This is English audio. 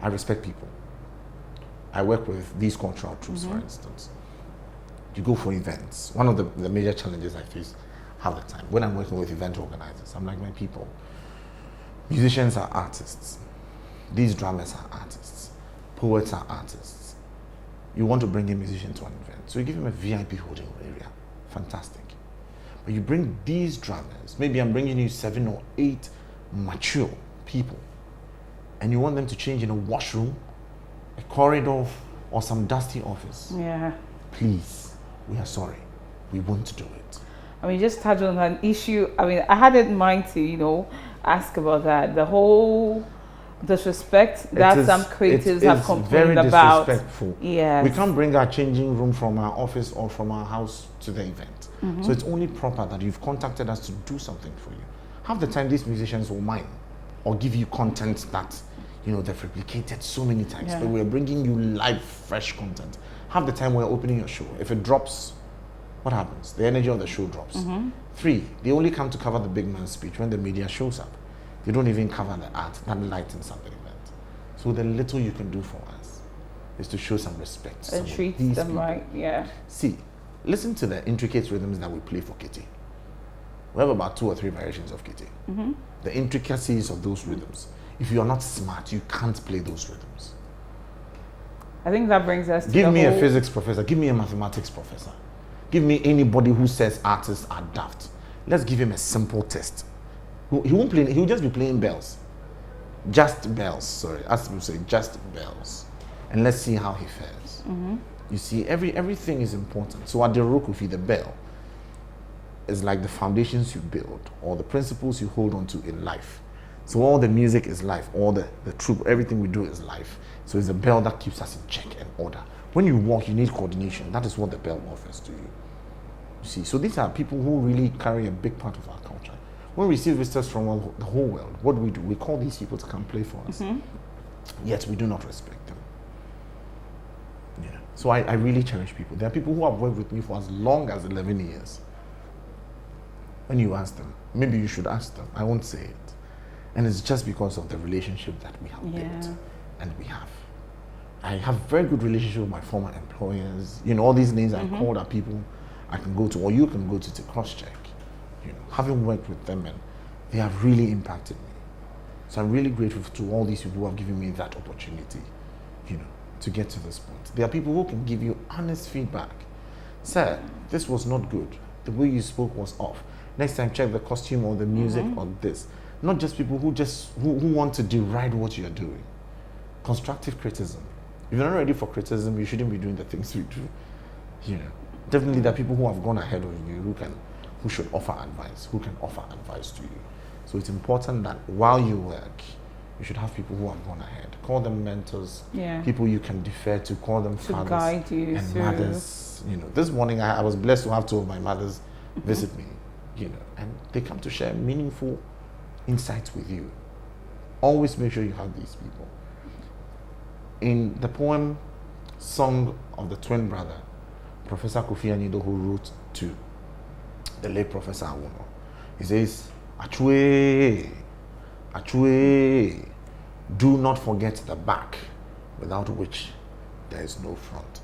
I respect people. I work with these cultural troops, for instance. You go for events. One of the major challenges I face half the time when I'm working with event organizers, I'm like, my people, musicians are artists. These drummers are artists. Poets are artists. You want to bring a musician to an event, so you give him a VIP holding area. Fantastic. But you bring these drummers, maybe I'm bringing you 7 or 8 mature people, and you want them to change in a washroom, a corridor, or some dusty office. Yeah. Please, we are sorry. We won't do it. I mean, just touch on an issue. I mean, I had in mind to, ask about that. The whole disrespect that some creatives have complained about. Very disrespectful. Yes. We can't bring our changing room from our office or from our house to the event. So it's only proper that you've contacted us to do something for you. Half the time, these musicians will mine or give you content that they've replicated so many times, but we're bringing you live, fresh content. Half the time we're opening your show. If it drops, what happens? The energy of the show drops. 3, they only come to cover the big man's speech when the media shows up. They don't even cover the art that lightens up the event. So the little you can do for us is to show some respect. And treat them people. right, yeah. See, listen to the intricate rhythms that we play for Kitty. We have about 2 or 3 variations of Kitty. The intricacies of those rhythms. If you are not smart, you can't play those rhythms. I think that brings us to Give me a physics professor, give me a mathematics professor. Give me anybody who says artists are daft. Let's give him a simple test. He won't play, he'll just be playing bells. Just bells, sorry. As people say, just bells. And let's see how he fares. You see, everything is important. So at the Rokufi, the bell is like the foundations you build or the principles you hold on to in life. So all the music is life, all the troop, everything we do is life. So it's a bell that keeps us in check and order. When you walk, you need coordination. That is what the bell offers to you. You see, so these are people who really carry a big part of our culture. When we receive visitors from the whole world, what do? We call these people to come play for us. Yet we do not respect them. Yeah. So I really cherish people. There are people who have worked with me for as long as 11 years. When you ask them, maybe you should ask them. I won't say it. And it's just because of the relationship that we have built, and we have. I have very good relationship with my former employers. All these names I called are people I can go to, or you can go to cross-check. Having worked with them, and they have really impacted me. So I'm really grateful to all these people who have given me that opportunity, to get to this point. There are people who can give you honest feedback. Sir, this was not good. The way you spoke was off. Next time, check the costume or the music or this. Not just people who want to deride what you're doing. Constructive criticism. If you're not ready for criticism, you shouldn't be doing the things we do. Definitely there are people who have gone ahead of you who should offer advice, who can offer advice to you. So it's important that while you work, you should have people who have gone ahead. Call them mentors, people you can defer to, call them fathers guide you and through. Mothers. This morning I was blessed to have 2 of my mothers visit me, and they come to share meaningful insights with you. Always make sure you have these people. In the poem Song of the Twin Brother, Professor Kofi Anido, who wrote to the late Professor Awuno, he says, Achwe, Achwe, do not forget the back, without which there is no front.